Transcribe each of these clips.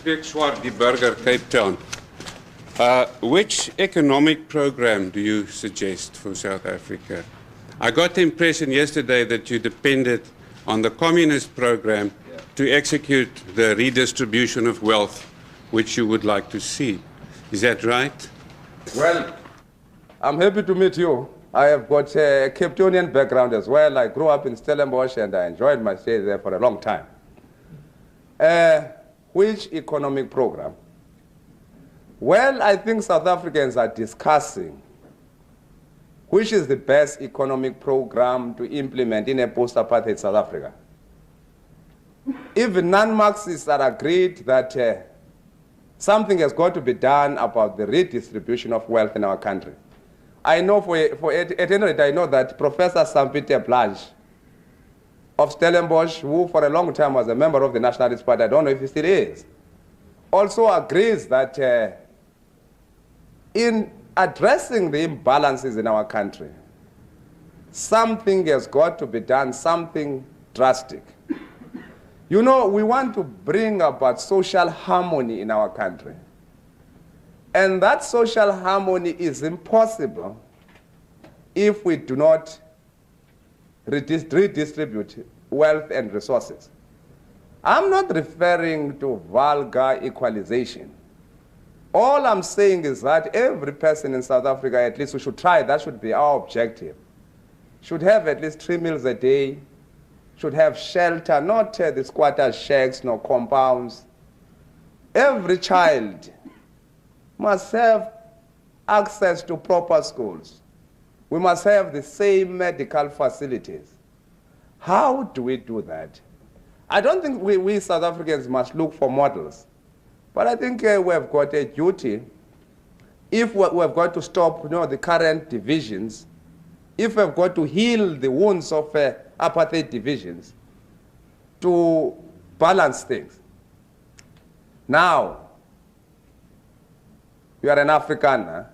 Spreek Swart, die Burger, Cape Town. Which economic program do you suggest for South Africa? I got the impression yesterday that you depended on the communist program to execute the redistribution of wealth, which you would like to see. Is that right? Well, I'm happy to meet you. I have got a Cape Townian background as well. I grew up in Stellenbosch and I enjoyed my stay there for a long time. Which economic program? Well, I think South Africans are discussing which is the best economic program to implement in a post-apartheid South Africa. Even non-Marxists are agreed that something has got to be done about the redistribution of wealth in our country. I know at any rate, I know that Professor Sampieter Blanche of Stellenbosch, who for a long time was a member of the Nationalist Party, I don't know if he still is, also agrees that in addressing the imbalances in our country, something has got to be done, something drastic. You know, we want to bring about social harmony in our country. And that social harmony is impossible if we do not redistribute wealth and resources. I'm not referring to vulgar equalization. All I'm saying is that every person in South Africa, at least we should try, that should be our objective, should have at least 3 meals a day, should have shelter, not the squatter shacks, no compounds. Every child must have access to proper schools. We must have the same medical facilities. How do we do that? I don't think we South Africans must look for models, but I think we have got a duty, if we have got to stop the current divisions, if we have got to heal the wounds of apartheid divisions, to balance things. Now, you are an Afrikaner.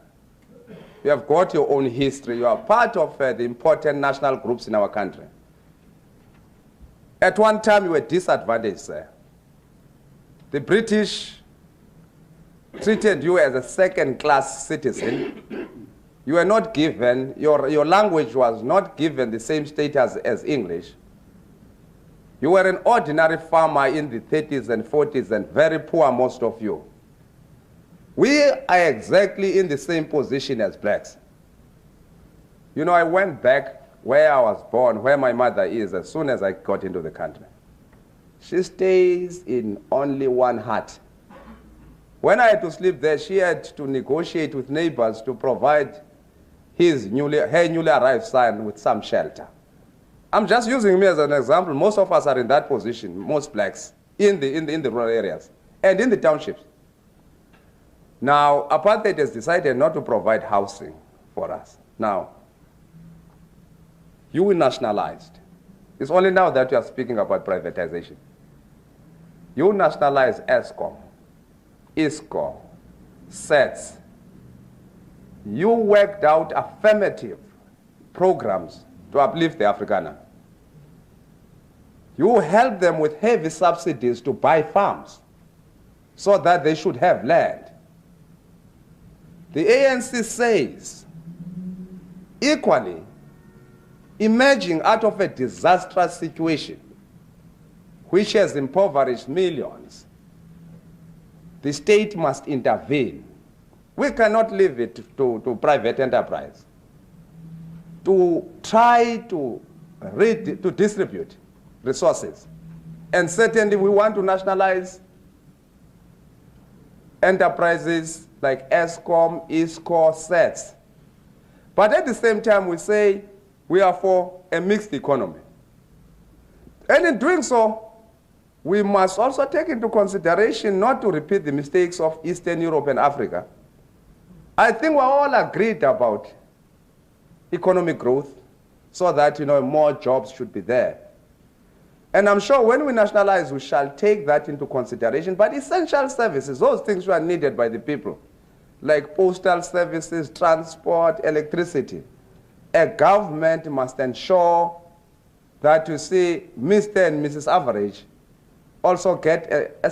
You have got your own history. You are part of the important national groups in our country. At one time, you were disadvantaged, sir. The British treated you as a second-class citizen. You were not given, your language was not given the same status as English. You were an ordinary farmer in the 30s and 40s and very poor, most of you. We are exactly in the same position as blacks. You know, I went back where I was born, where my mother is, as soon as I got into the country. She stays in only one hut. When I had to sleep there, she had to negotiate with neighbors to provide her newly arrived son with some shelter. I'm just using me as an example. Most of us are in that position, most blacks, in the rural areas and in the townships. Now, apartheid has decided not to provide housing for us. Now, you nationalized. It's only now that you are speaking about privatization. You nationalized ESCOM, ISCO, SETS. You worked out affirmative programs to uplift the Afrikaner. You helped them with heavy subsidies to buy farms so that they should have land. The ANC says, equally, emerging out of a disastrous situation which has impoverished millions, the state must intervene. We cannot leave it to private enterprise to try to distribute resources. And certainly we want to nationalize enterprises like ESCOM, ISCO, SETS. But at the same time, we say we are for a mixed economy. And in doing so, we must also take into consideration not to repeat the mistakes of Eastern Europe and Africa. I think we're all agreed about economic growth so that more jobs should be there. And I'm sure when we nationalize, we shall take that into consideration. But essential services, those things which are needed by the people, like postal services, transport, electricity, a government must ensure that, Mr. and Mrs. Average also get a